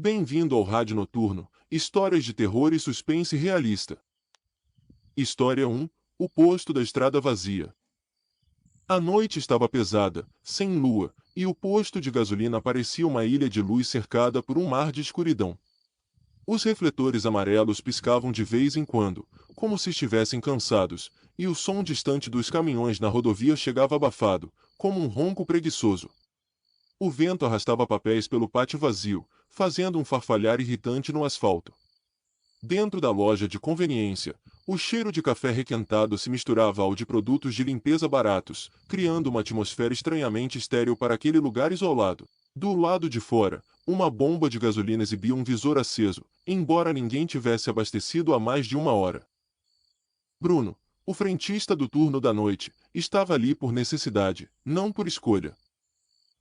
Bem-vindo ao Rádio Noturno, histórias de terror e suspense realista. História 1, o posto da estrada vazia. A noite estava pesada, sem lua, e o posto de gasolina parecia uma ilha de luz cercada por um mar de escuridão. Os refletores amarelos piscavam de vez em quando, como se estivessem cansados, e o som distante dos caminhões na rodovia chegava abafado, como um ronco preguiçoso. O vento arrastava papéis pelo pátio vazio, fazendo um farfalhar irritante no asfalto. Dentro da loja de conveniência, o cheiro de café requentado se misturava ao de produtos de limpeza baratos, criando uma atmosfera estranhamente estéril para aquele lugar isolado. Do lado de fora, uma bomba de gasolina exibia um visor aceso, embora ninguém tivesse abastecido há mais de uma hora. Bruno, o frentista do turno da noite, estava ali por necessidade, não por escolha.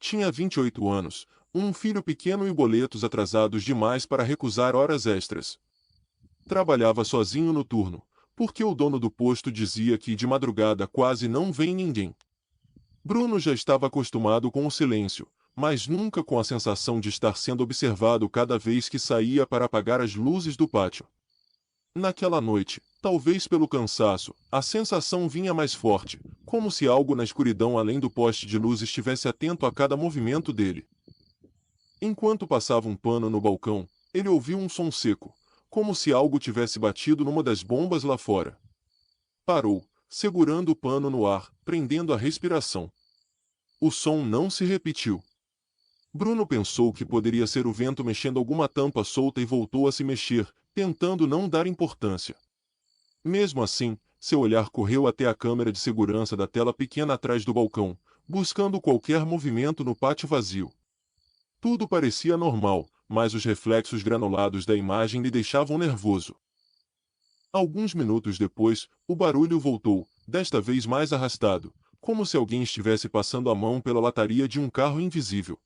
Tinha 28 anos, um filho pequeno e boletos atrasados demais para recusar horas extras. Trabalhava sozinho no turno, porque o dono do posto dizia que de madrugada quase não vem ninguém. Bruno já estava acostumado com o silêncio, mas nunca com a sensação de estar sendo observado cada vez que saía para apagar as luzes do pátio. Naquela noite, talvez pelo cansaço, a sensação vinha mais forte, como se algo na escuridão além do poste de luz estivesse atento a cada movimento dele. Enquanto passava um pano no balcão, ele ouviu um som seco, como se algo tivesse batido numa das bombas lá fora. Parou, segurando o pano no ar, prendendo a respiração. O som não se repetiu. Bruno pensou que poderia ser o vento mexendo alguma tampa solta e voltou a se mexer, tentando não dar importância. Mesmo assim, seu olhar correu até a câmera de segurança da tela pequena atrás do balcão, buscando qualquer movimento no pátio vazio. Tudo parecia normal, mas os reflexos granulados da imagem lhe deixavam nervoso. Alguns minutos depois, o barulho voltou, desta vez mais arrastado, como se alguém estivesse passando a mão pela lataria de um carro invisível.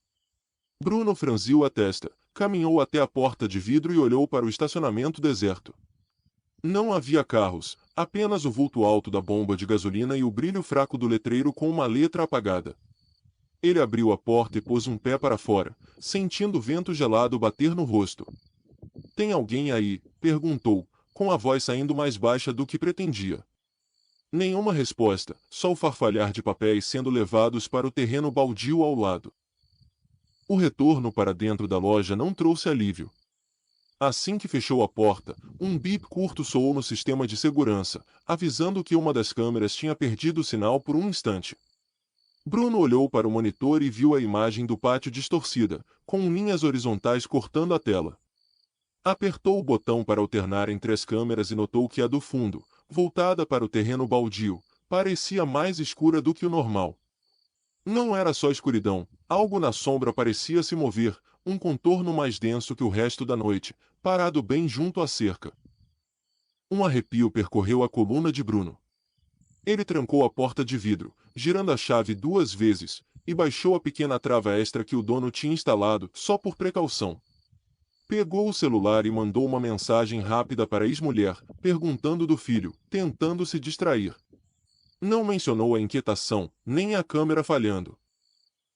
Bruno franziu a testa, caminhou até a porta de vidro e olhou para o estacionamento deserto. Não havia carros, apenas o vulto alto da bomba de gasolina e o brilho fraco do letreiro com uma letra apagada. Ele abriu a porta e pôs um pé para fora, sentindo o vento gelado bater no rosto. "Tem alguém aí?" perguntou, com a voz saindo mais baixa do que pretendia. Nenhuma resposta, só o farfalhar de papéis sendo levados para o terreno baldio ao lado. O retorno para dentro da loja não trouxe alívio. Assim que fechou a porta, um bip curto soou no sistema de segurança, avisando que uma das câmeras tinha perdido o sinal por um instante. Bruno olhou para o monitor e viu a imagem do pátio distorcida, com linhas horizontais cortando a tela. Apertou o botão para alternar entre as câmeras e notou que a do fundo, voltada para o terreno baldio, parecia mais escura do que o normal. Não era só escuridão, algo na sombra parecia se mover, um contorno mais denso que o resto da noite, parado bem junto à cerca. Um arrepio percorreu a coluna de Bruno. Ele trancou a porta de vidro, girando a chave 2 vezes, e baixou a pequena trava extra que o dono tinha instalado, só por precaução. Pegou o celular e mandou uma mensagem rápida para a ex-mulher, perguntando do filho, tentando se distrair. Não mencionou a inquietação, nem a câmera falhando.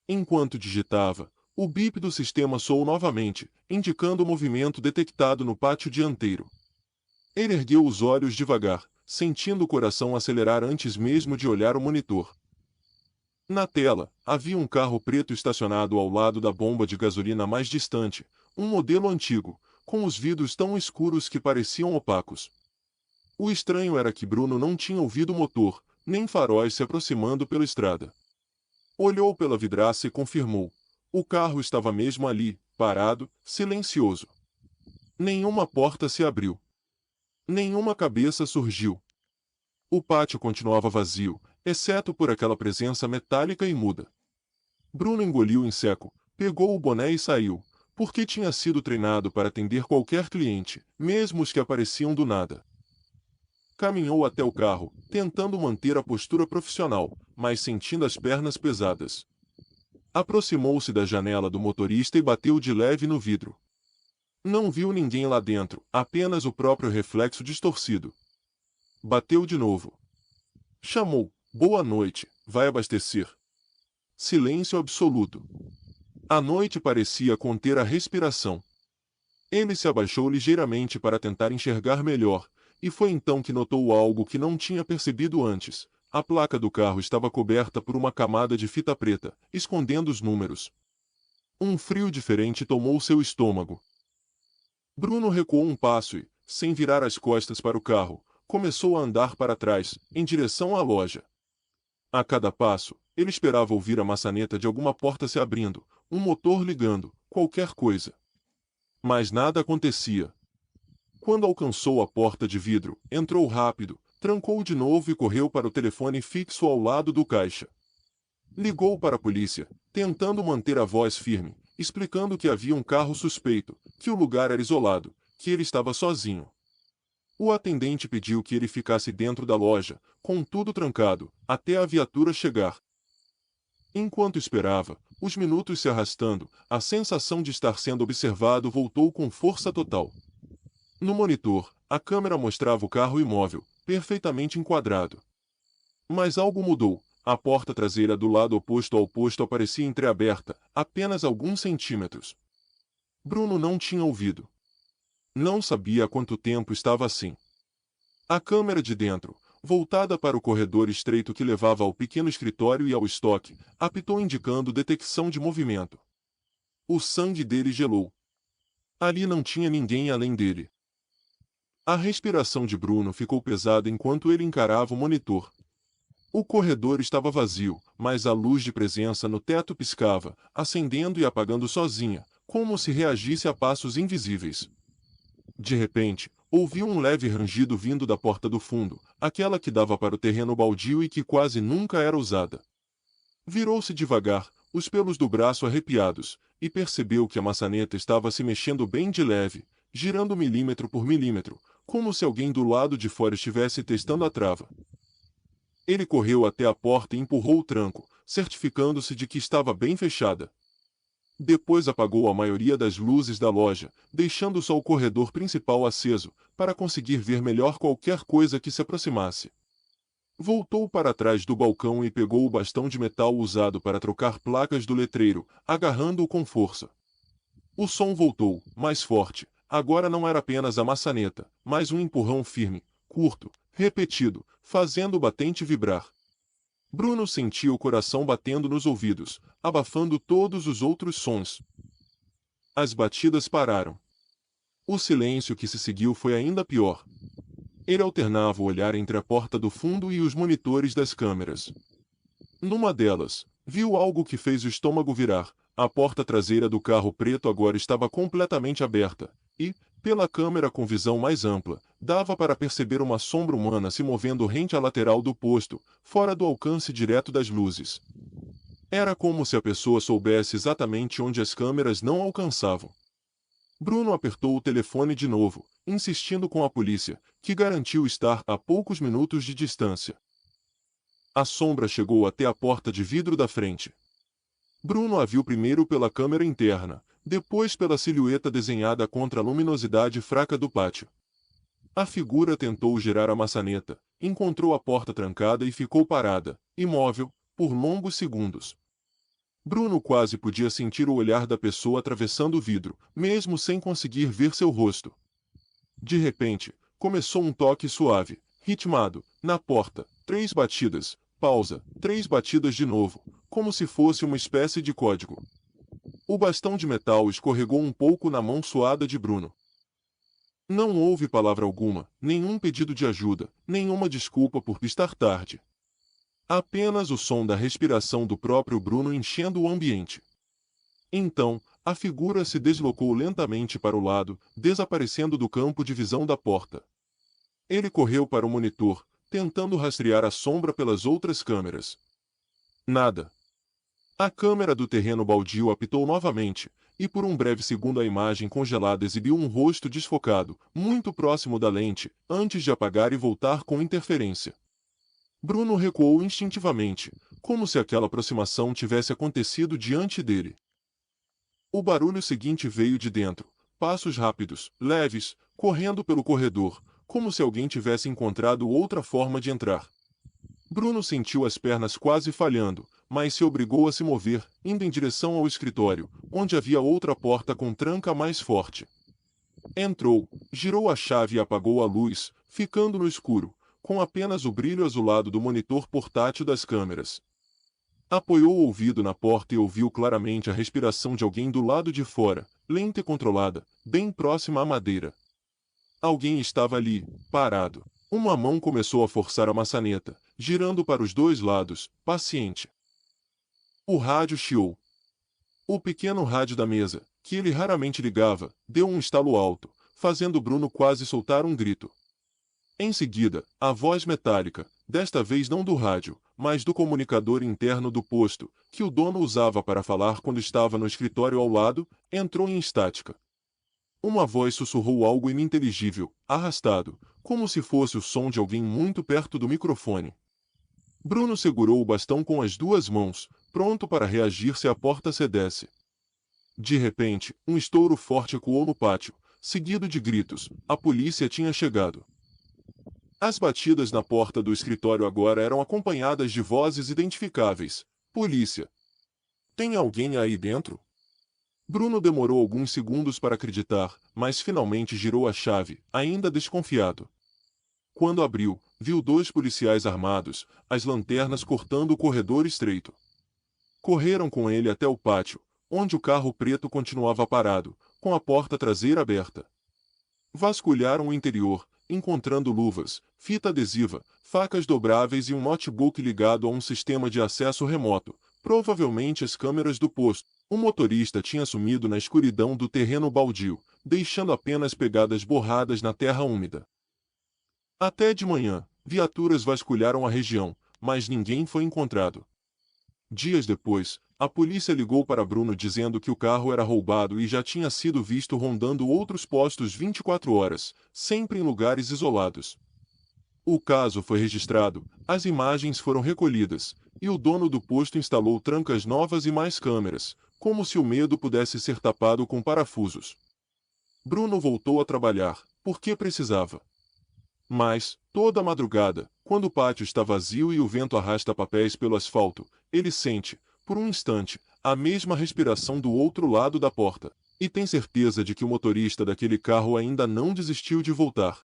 Enquanto digitava, o bip do sistema soou novamente, indicando o movimento detectado no pátio dianteiro. Ele ergueu os olhos devagar, sentindo o coração acelerar antes mesmo de olhar o monitor. Na tela, havia um carro preto estacionado ao lado da bomba de gasolina mais distante, um modelo antigo, com os vidros tão escuros que pareciam opacos. O estranho era que Bruno não tinha ouvido o motor, nem faróis se aproximando pela estrada. Olhou pela vidraça e confirmou. O carro estava mesmo ali, parado, silencioso. Nenhuma porta se abriu. Nenhuma cabeça surgiu. O pátio continuava vazio, exceto por aquela presença metálica e muda. Bruno engoliu em seco, pegou o boné e saiu, porque tinha sido treinado para atender qualquer cliente, mesmo os que apareciam do nada. Caminhou até o carro, tentando manter a postura profissional, mas sentindo as pernas pesadas. Aproximou-se da janela do motorista e bateu de leve no vidro. Não viu ninguém lá dentro, apenas o próprio reflexo distorcido. Bateu de novo. Chamou: "Boa noite, vai abastecer?" Silêncio absoluto. A noite parecia conter a respiração. Ele se abaixou ligeiramente para tentar enxergar melhor, e foi então que notou algo que não tinha percebido antes. A placa do carro estava coberta por uma camada de fita preta, escondendo os números. Um frio diferente tomou seu estômago. Bruno recuou um passo e, sem virar as costas para o carro, começou a andar para trás, em direção à loja. A cada passo, ele esperava ouvir a maçaneta de alguma porta se abrindo, um motor ligando, qualquer coisa. Mas nada acontecia. Quando alcançou a porta de vidro, entrou rápido, trancou de novo e correu para o telefone fixo ao lado do caixa. Ligou para a polícia, tentando manter a voz firme, explicando que havia um carro suspeito, que o lugar era isolado, que ele estava sozinho. O atendente pediu que ele ficasse dentro da loja, com tudo trancado, até a viatura chegar. Enquanto esperava, os minutos se arrastando, a sensação de estar sendo observado voltou com força total. No monitor, a câmera mostrava o carro imóvel, perfeitamente enquadrado. Mas algo mudou. A porta traseira do lado oposto ao posto aparecia entreaberta, apenas alguns centímetros. Bruno não tinha ouvido. Não sabia há quanto tempo estava assim. A câmera de dentro, voltada para o corredor estreito que levava ao pequeno escritório e ao estoque, apitou indicando detecção de movimento. O sangue dele gelou. Ali não tinha ninguém além dele. A respiração de Bruno ficou pesada enquanto ele encarava o monitor. O corredor estava vazio, mas a luz de presença no teto piscava, acendendo e apagando sozinha, como se reagisse a passos invisíveis. De repente, ouviu um leve rangido vindo da porta do fundo, aquela que dava para o terreno baldio e que quase nunca era usada. Virou-se devagar, os pelos do braço arrepiados, e percebeu que a maçaneta estava se mexendo bem de leve, girando milímetro por milímetro, como se alguém do lado de fora estivesse testando a trava. Ele correu até a porta e empurrou o tranco, certificando-se de que estava bem fechada. Depois apagou a maioria das luzes da loja, deixando só o corredor principal aceso, para conseguir ver melhor qualquer coisa que se aproximasse. Voltou para trás do balcão e pegou o bastão de metal usado para trocar placas do letreiro, agarrando-o com força. O som voltou, mais forte. Agora não era apenas a maçaneta, mas um empurrão firme, curto, repetido, fazendo o batente vibrar. Bruno sentia o coração batendo nos ouvidos, abafando todos os outros sons. As batidas pararam. O silêncio que se seguiu foi ainda pior. Ele alternava o olhar entre a porta do fundo e os monitores das câmeras. Numa delas, viu algo que fez o estômago virar. A porta traseira do carro preto agora estava completamente aberta, e, pela câmera com visão mais ampla, dava para perceber uma sombra humana se movendo rente à lateral do posto, fora do alcance direto das luzes. Era como se a pessoa soubesse exatamente onde as câmeras não alcançavam. Bruno apertou o telefone de novo, insistindo com a polícia, que garantiu estar a poucos minutos de distância. A sombra chegou até a porta de vidro da frente. Bruno a viu primeiro pela câmera interna, depois pela silhueta desenhada contra a luminosidade fraca do pátio. A figura tentou girar a maçaneta, encontrou a porta trancada e ficou parada, imóvel, por longos segundos. Bruno quase podia sentir o olhar da pessoa atravessando o vidro, mesmo sem conseguir ver seu rosto. De repente, começou um toque suave, ritmado, na porta, 3 batidas, pausa, 3 batidas de novo, como se fosse uma espécie de código. O bastão de metal escorregou um pouco na mão suada de Bruno. Não houve palavra alguma, nenhum pedido de ajuda, nenhuma desculpa por estar tarde. Apenas o som da respiração do próprio Bruno enchendo o ambiente. Então, a figura se deslocou lentamente para o lado, desaparecendo do campo de visão da porta. Ele correu para o monitor, tentando rastrear a sombra pelas outras câmeras. Nada. A câmera do terreno baldio apitou novamente, e por um breve segundo a imagem congelada exibiu um rosto desfocado, muito próximo da lente, antes de apagar e voltar com interferência. Bruno recuou instintivamente, como se aquela aproximação tivesse acontecido diante dele. O barulho seguinte veio de dentro, passos rápidos, leves, correndo pelo corredor, como se alguém tivesse encontrado outra forma de entrar. Bruno sentiu as pernas quase falhando, mas se obrigou a se mover, indo em direção ao escritório, onde havia outra porta com tranca mais forte. Entrou, girou a chave e apagou a luz, ficando no escuro, com apenas o brilho azulado do monitor portátil das câmeras. Apoiou o ouvido na porta e ouviu claramente a respiração de alguém do lado de fora, lenta e controlada, bem próxima à madeira. Alguém estava ali, parado. Uma mão começou a forçar a maçaneta, girando para os dois lados, paciente. O rádio chiou. O pequeno rádio da mesa, que ele raramente ligava, deu um estalo alto, fazendo Bruno quase soltar um grito. Em seguida, a voz metálica, desta vez não do rádio, mas do comunicador interno do posto, que o dono usava para falar quando estava no escritório ao lado, entrou em estática. Uma voz sussurrou algo ininteligível, arrastado, como se fosse o som de alguém muito perto do microfone. Bruno segurou o bastão com as duas mãos, pronto para reagir se a porta cedesse. De repente, um estouro forte ecoou no pátio, seguido de gritos. A polícia tinha chegado. As batidas na porta do escritório agora eram acompanhadas de vozes identificáveis. Polícia! Tem alguém aí dentro? Bruno demorou alguns segundos para acreditar, mas finalmente girou a chave, ainda desconfiado. Quando abriu, viu dois policiais armados, as lanternas cortando o corredor estreito. Correram com ele até o pátio, onde o carro preto continuava parado, com a porta traseira aberta. Vasculharam o interior, encontrando luvas, fita adesiva, facas dobráveis e um notebook ligado a um sistema de acesso remoto, provavelmente as câmeras do posto. O motorista tinha sumido na escuridão do terreno baldio, deixando apenas pegadas borradas na terra úmida. Até de manhã, viaturas vasculharam a região, mas ninguém foi encontrado. Dias depois, a polícia ligou para Bruno dizendo que o carro era roubado e já tinha sido visto rondando outros postos 24 horas, sempre em lugares isolados. O caso foi registrado, as imagens foram recolhidas, e o dono do posto instalou trancas novas e mais câmeras, como se o medo pudesse ser tapado com parafusos. Bruno voltou a trabalhar, porque precisava. Mas, toda madrugada, quando o pátio está vazio e o vento arrasta papéis pelo asfalto, ele sente, por um instante, a mesma respiração do outro lado da porta, e tem certeza de que o motorista daquele carro ainda não desistiu de voltar.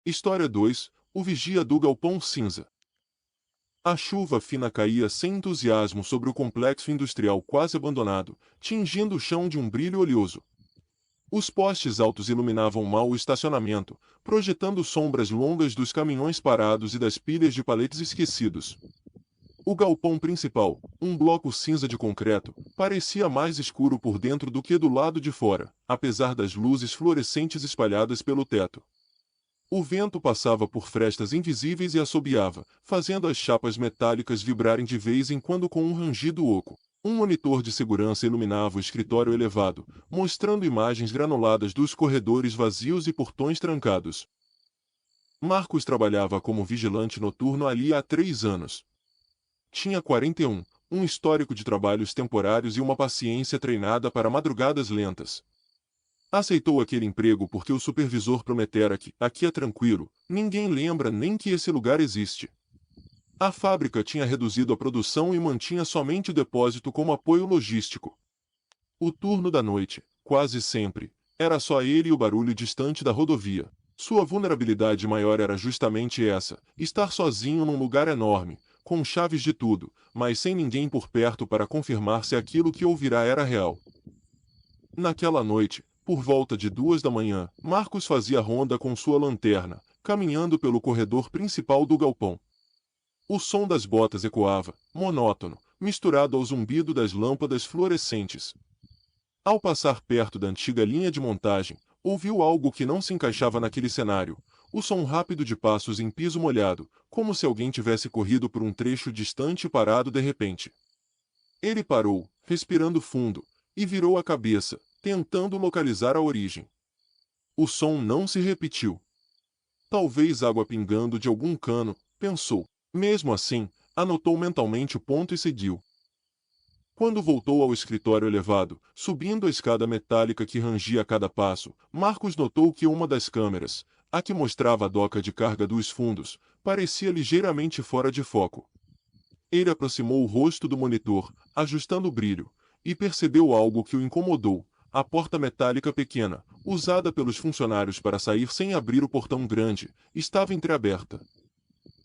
História 2: O vigia do galpão cinza. A chuva fina caía sem entusiasmo sobre o complexo industrial quase abandonado, tingindo o chão de um brilho oleoso. Os postes altos iluminavam mal o estacionamento, projetando sombras longas dos caminhões parados e das pilhas de paletes esquecidos. O galpão principal, um bloco cinza de concreto, parecia mais escuro por dentro do que do lado de fora, apesar das luzes fluorescentes espalhadas pelo teto. O vento passava por frestas invisíveis e assobiava, fazendo as chapas metálicas vibrarem de vez em quando com um rangido oco. Um monitor de segurança iluminava o escritório elevado, mostrando imagens granuladas dos corredores vazios e portões trancados. Marcos trabalhava como vigilante noturno ali há 3 anos. Tinha 41, um histórico de trabalhos temporários e uma paciência treinada para madrugadas lentas. Aceitou aquele emprego porque o supervisor prometera que, aqui é tranquilo, ninguém lembra nem que esse lugar existe. A fábrica tinha reduzido a produção e mantinha somente o depósito como apoio logístico. O turno da noite, quase sempre, era só ele e o barulho distante da rodovia. Sua vulnerabilidade maior era justamente essa, estar sozinho num lugar enorme, com chaves de tudo, mas sem ninguém por perto para confirmar se aquilo que ouvirá era real. Naquela noite, por volta de 2 da manhã, Marcos fazia ronda com sua lanterna, caminhando pelo corredor principal do galpão. O som das botas ecoava, monótono, misturado ao zumbido das lâmpadas fluorescentes. Ao passar perto da antiga linha de montagem, ouviu algo que não se encaixava naquele cenário, o som rápido de passos em piso molhado, como se alguém tivesse corrido por um trecho distante e parado de repente. Ele parou, respirando fundo, e virou a cabeça, tentando localizar a origem. O som não se repetiu. Talvez água pingando de algum cano, pensou. Mesmo assim, anotou mentalmente o ponto e seguiu. Quando voltou ao escritório elevado, subindo a escada metálica que rangia a cada passo, Marcos notou que uma das câmeras, a que mostrava a doca de carga dos fundos, parecia ligeiramente fora de foco. Ele aproximou o rosto do monitor, ajustando o brilho, e percebeu algo que o incomodou. A porta metálica pequena, usada pelos funcionários para sair sem abrir o portão grande, estava entreaberta.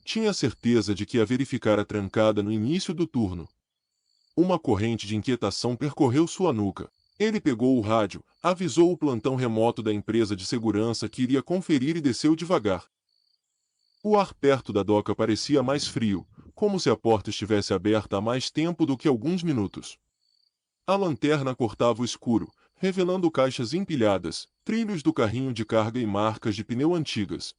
Tinha certeza de que a verificara trancada no início do turno. Uma corrente de inquietação percorreu sua nuca. Ele pegou o rádio, avisou o plantão remoto da empresa de segurança que iria conferir e desceu devagar. O ar perto da doca parecia mais frio, como se a porta estivesse aberta há mais tempo do que alguns minutos. A lanterna cortava o escuro, revelando caixas empilhadas, trilhos do carrinho de carga e marcas de pneu antigas.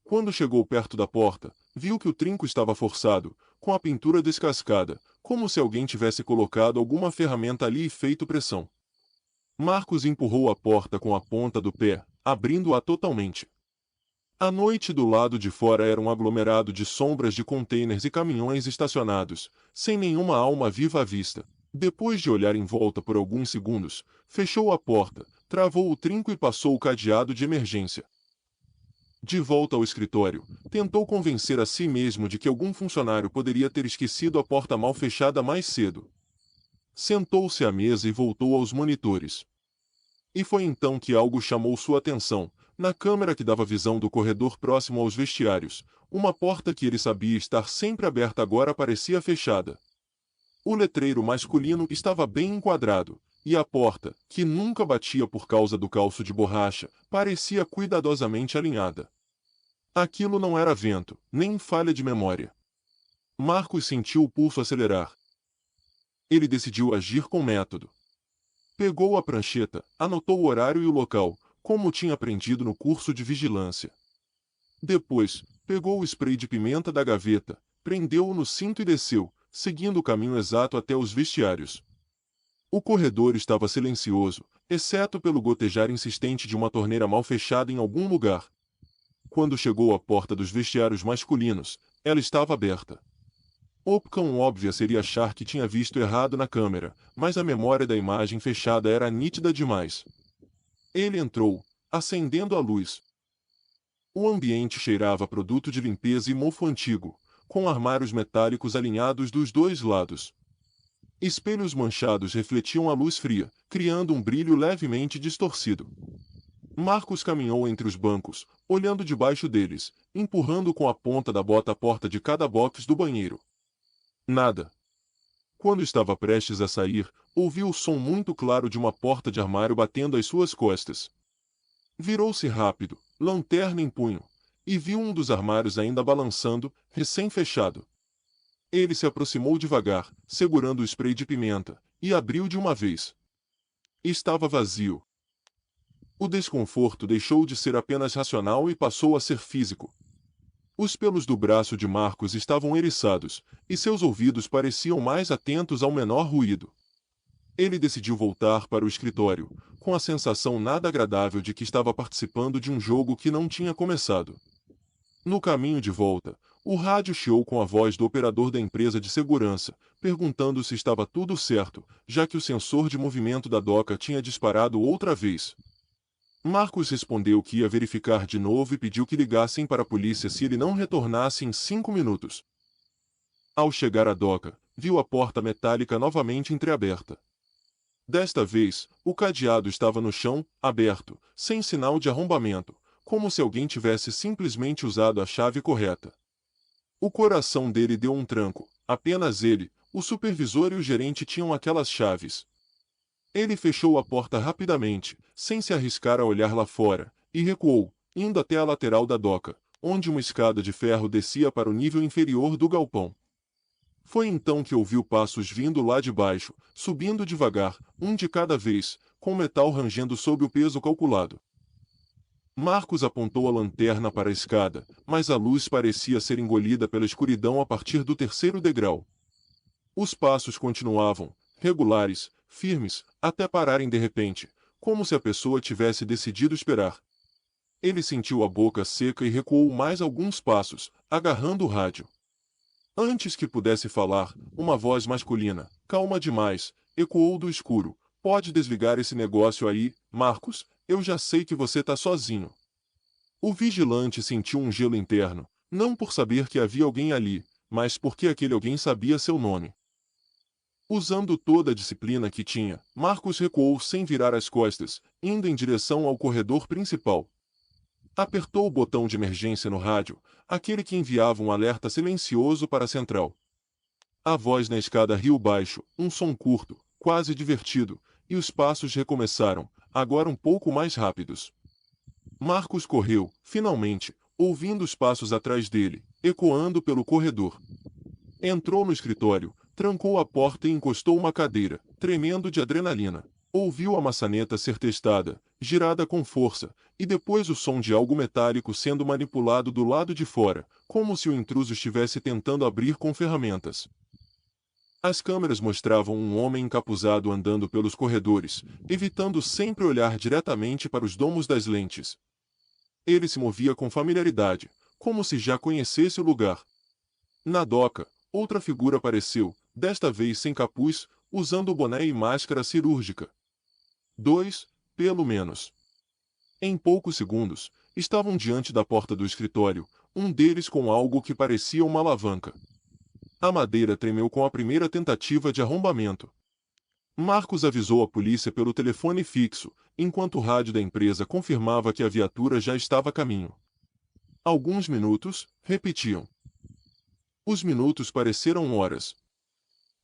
Quando chegou perto da porta, viu que o trinco estava forçado, com a pintura descascada, como se alguém tivesse colocado alguma ferramenta ali e feito pressão. Marcos empurrou a porta com a ponta do pé, abrindo-a totalmente. A noite do lado de fora era um aglomerado de sombras de contêineres e caminhões estacionados, sem nenhuma alma viva à vista. Depois de olhar em volta por alguns segundos, fechou a porta, travou o trinco e passou o cadeado de emergência. De volta ao escritório, tentou convencer a si mesmo de que algum funcionário poderia ter esquecido a porta mal fechada mais cedo. Sentou-se à mesa e voltou aos monitores. E foi então que algo chamou sua atenção. Na câmera que dava visão do corredor próximo aos vestiários, uma porta que ele sabia estar sempre aberta agora parecia fechada. O letreiro masculino estava bem enquadrado, e a porta, que nunca batia por causa do calço de borracha, parecia cuidadosamente alinhada. Aquilo não era vento, nem falha de memória. Marcos sentiu o pulso acelerar. Ele decidiu agir com método. Pegou a prancheta, anotou o horário e o local, como tinha aprendido no curso de vigilância. Depois, pegou o spray de pimenta da gaveta, prendeu-o no cinto e desceu, seguindo o caminho exato até os vestiários. O corredor estava silencioso, exceto pelo gotejar insistente de uma torneira mal fechada em algum lugar. Quando chegou à porta dos vestiários masculinos, ela estava aberta. Opção óbvia seria achar que tinha visto errado na câmera, mas a memória da imagem fechada era nítida demais. Ele entrou, acendendo a luz. O ambiente cheirava a produto de limpeza e mofo antigo, com armários metálicos alinhados dos dois lados. Espelhos manchados refletiam a luz fria, criando um brilho levemente distorcido. Marcos caminhou entre os bancos, olhando debaixo deles, empurrando com a ponta da bota a porta de cada box do banheiro. Nada. Quando estava prestes a sair, ouviu o som muito claro de uma porta de armário batendo às suas costas. Virou-se rápido, lanterna em punho, e viu um dos armários ainda balançando, recém-fechado. Ele se aproximou devagar, segurando o spray de pimenta, e abriu de uma vez. Estava vazio. O desconforto deixou de ser apenas racional e passou a ser físico. Os pelos do braço de Marcos estavam eriçados, e seus ouvidos pareciam mais atentos ao menor ruído. Ele decidiu voltar para o escritório, com a sensação nada agradável de que estava participando de um jogo que não tinha começado. No caminho de volta, o rádio chiou com a voz do operador da empresa de segurança, perguntando se estava tudo certo, já que o sensor de movimento da doca tinha disparado outra vez. Marcos respondeu que ia verificar de novo e pediu que ligassem para a polícia se ele não retornasse em 5 minutos. Ao chegar à doca, viu a porta metálica novamente entreaberta. Desta vez, o cadeado estava no chão, aberto, sem sinal de arrombamento, como se alguém tivesse simplesmente usado a chave correta. O coração dele deu um tranco. Apenas ele, o supervisor e o gerente tinham aquelas chaves. Ele fechou a porta rapidamente, sem se arriscar a olhar lá fora, e recuou, indo até a lateral da doca, onde uma escada de ferro descia para o nível inferior do galpão. Foi então que ouviu passos vindo lá de baixo, subindo devagar, um de cada vez, com o metal rangendo sob o peso calculado. Marcos apontou a lanterna para a escada, mas a luz parecia ser engolida pela escuridão a partir do terceiro degrau. Os passos continuavam, regulares, firmes, até pararem de repente, como se a pessoa tivesse decidido esperar. Ele sentiu a boca seca e recuou mais alguns passos, agarrando o rádio. Antes que pudesse falar, uma voz masculina, calma demais, ecoou do escuro. Pode desligar esse negócio aí, Marcos, eu já sei que você tá sozinho. O vigilante sentiu um gelo interno, não por saber que havia alguém ali, mas porque aquele alguém sabia seu nome. Usando toda a disciplina que tinha, Marcos recuou sem virar as costas, indo em direção ao corredor principal. Apertou o botão de emergência no rádio, aquele que enviava um alerta silencioso para a central. A voz na escada riu baixo, um som curto, quase divertido, e os passos recomeçaram, agora um pouco mais rápidos. Marcos correu, finalmente, ouvindo os passos atrás dele, ecoando pelo corredor. Entrou no escritório, trancou a porta e encostou uma cadeira, tremendo de adrenalina. Ouviu a maçaneta ser testada, girada com força, e depois o som de algo metálico sendo manipulado do lado de fora, como se o intruso estivesse tentando abrir com ferramentas. As câmeras mostravam um homem encapuzado andando pelos corredores, evitando sempre olhar diretamente para os domos das lentes. Ele se movia com familiaridade, como se já conhecesse o lugar. Na doca, outra figura apareceu, desta vez sem capuz, usando boné e máscara cirúrgica. 2, pelo menos. Em poucos segundos, estavam diante da porta do escritório, um deles com algo que parecia uma alavanca. A madeira tremeu com a primeira tentativa de arrombamento. Marcos avisou a polícia pelo telefone fixo, enquanto o rádio da empresa confirmava que a viatura já estava a caminho. Alguns minutos, repetiam. Os minutos pareceram horas.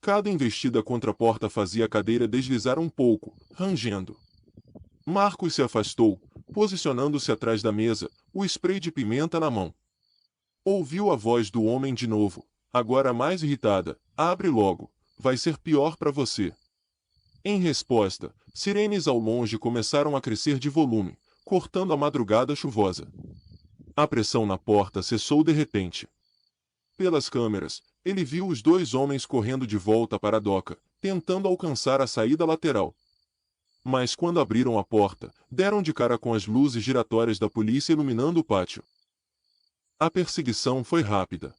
Cada investida contra a porta fazia a cadeira deslizar um pouco, rangendo. Marcos se afastou, posicionando-se atrás da mesa, o spray de pimenta na mão. Ouviu a voz do homem de novo, agora mais irritada: "Abre logo, vai ser pior para você." Em resposta, sirenes ao longe começaram a crescer de volume, cortando a madrugada chuvosa. A pressão na porta cessou de repente. Pelas câmeras, ele viu os dois homens correndo de volta para a doca, tentando alcançar a saída lateral. Mas quando abriram a porta, deram de cara com as luzes giratórias da polícia iluminando o pátio. A perseguição foi rápida.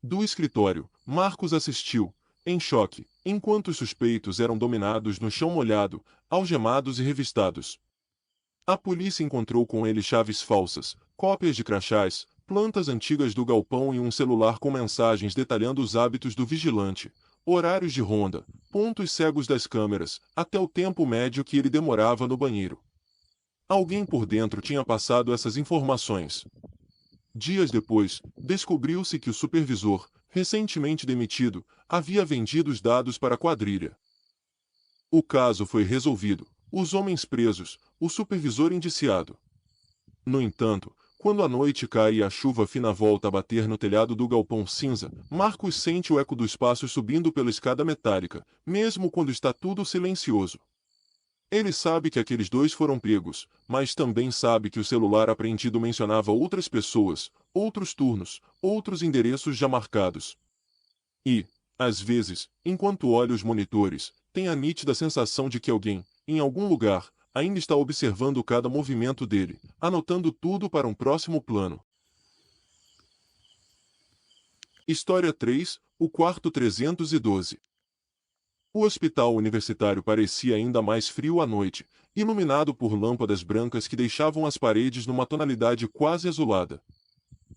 Do escritório, Marcos assistiu, em choque, enquanto os suspeitos eram dominados no chão molhado, algemados e revistados. A polícia encontrou com ele chaves falsas, cópias de crachás, plantas antigas do galpão e um celular com mensagens detalhando os hábitos do vigilante, horários de ronda, pontos cegos das câmeras, até o tempo médio que ele demorava no banheiro. Alguém por dentro tinha passado essas informações. Dias depois, descobriu-se que o supervisor, recentemente demitido, havia vendido os dados para a quadrilha. O caso foi resolvido, os homens presos, o supervisor indiciado. No entanto, quando a noite cai e a chuva fina volta a bater no telhado do galpão cinza, Marcos sente o eco dos passos subindo pela escada metálica, mesmo quando está tudo silencioso. Ele sabe que aqueles dois foram pegos, mas também sabe que o celular apreendido mencionava outras pessoas, outros turnos, outros endereços já marcados. E, às vezes, enquanto olha os monitores, tem a nítida sensação de que alguém, em algum lugar, ainda está observando cada movimento dele, anotando tudo para um próximo plano. História 3, o quarto 312. O hospital universitário parecia ainda mais frio à noite, iluminado por lâmpadas brancas que deixavam as paredes numa tonalidade quase azulada.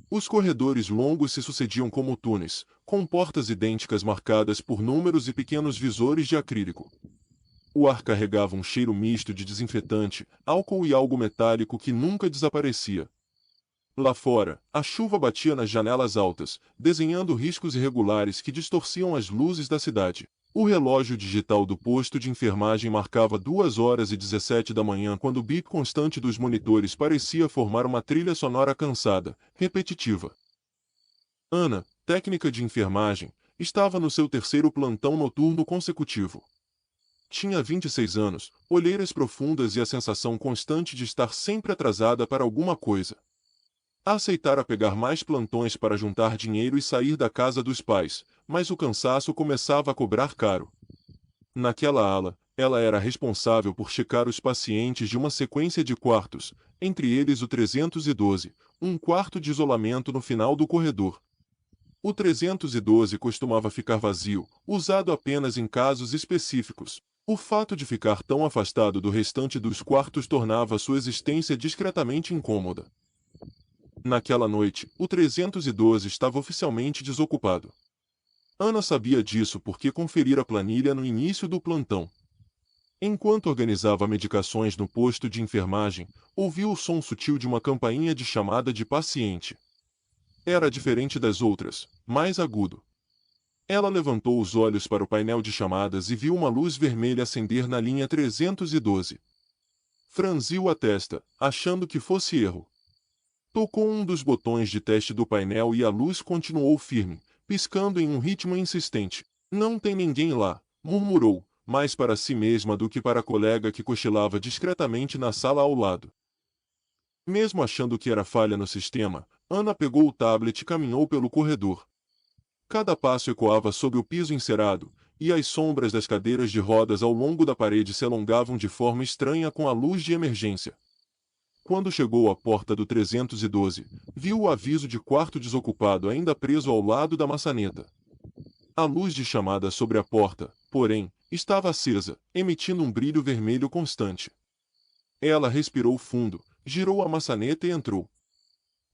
Os corredores longos se sucediam como túneis, com portas idênticas marcadas por números e pequenos visores de acrílico. O ar carregava um cheiro misto de desinfetante, álcool e algo metálico que nunca desaparecia. Lá fora, a chuva batia nas janelas altas, desenhando riscos irregulares que distorciam as luzes da cidade. O relógio digital do posto de enfermagem marcava 2h17 da manhã quando o bip constante dos monitores parecia formar uma trilha sonora cansada, repetitiva. Ana, técnica de enfermagem, estava no seu terceiro plantão noturno consecutivo. Tinha 26 anos, olheiras profundas e a sensação constante de estar sempre atrasada para alguma coisa. Aceitara pegar mais plantões para juntar dinheiro e sair da casa dos pais, mas o cansaço começava a cobrar caro. Naquela ala, ela era responsável por checar os pacientes de uma sequência de quartos, entre eles o 312, um quarto de isolamento no final do corredor. O 312 costumava ficar vazio, usado apenas em casos específicos. O fato de ficar tão afastado do restante dos quartos tornava sua existência discretamente incômoda. Naquela noite, o 312 estava oficialmente desocupado. Ana sabia disso porque conferira a planilha no início do plantão. Enquanto organizava medicações no posto de enfermagem, ouviu o som sutil de uma campainha de chamada de paciente. Era diferente das outras, mais agudo. Ela levantou os olhos para o painel de chamadas e viu uma luz vermelha acender na linha 312. Franziu a testa, achando que fosse erro. Tocou um dos botões de teste do painel e a luz continuou firme, piscando em um ritmo insistente. Não tem ninguém lá, murmurou, mais para si mesma do que para a colega que cochilava discretamente na sala ao lado. Mesmo achando que era falha no sistema, Ana pegou o tablet e caminhou pelo corredor. Cada passo ecoava sob o piso encerado, e as sombras das cadeiras de rodas ao longo da parede se alongavam de forma estranha com a luz de emergência. Quando chegou à porta do 312, viu o aviso de quarto desocupado ainda preso ao lado da maçaneta. A luz de chamada sobre a porta, porém, estava acesa, emitindo um brilho vermelho constante. Ela respirou fundo, girou a maçaneta e entrou.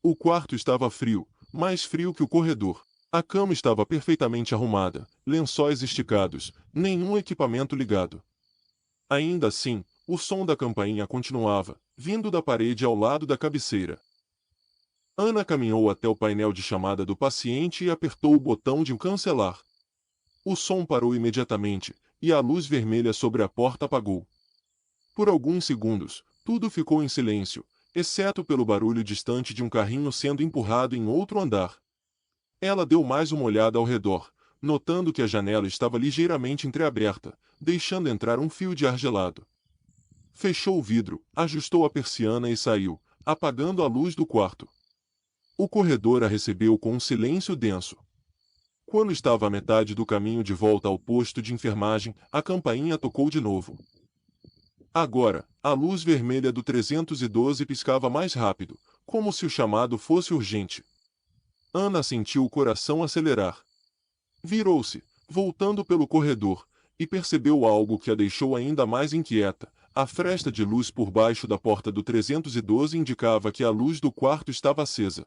O quarto estava frio, mais frio que o corredor. A cama estava perfeitamente arrumada, lençóis esticados, nenhum equipamento ligado. Ainda assim, o som da campainha continuava, vindo da parede ao lado da cabeceira. Ana caminhou até o painel de chamada do paciente e apertou o botão de cancelar. O som parou imediatamente, e a luz vermelha sobre a porta apagou. Por alguns segundos, tudo ficou em silêncio, exceto pelo barulho distante de um carrinho sendo empurrado em outro andar. Ela deu mais uma olhada ao redor, notando que a janela estava ligeiramente entreaberta, deixando entrar um fio de ar gelado. Fechou o vidro, ajustou a persiana e saiu, apagando a luz do quarto. O corredor a recebeu com um silêncio denso. Quando estava à metade do caminho de volta ao posto de enfermagem, a campainha tocou de novo. Agora, a luz vermelha do 312 piscava mais rápido, como se o chamado fosse urgente. Ana sentiu o coração acelerar. Virou-se, voltando pelo corredor, e percebeu algo que a deixou ainda mais inquieta. A fresta de luz por baixo da porta do 312 indicava que a luz do quarto estava acesa.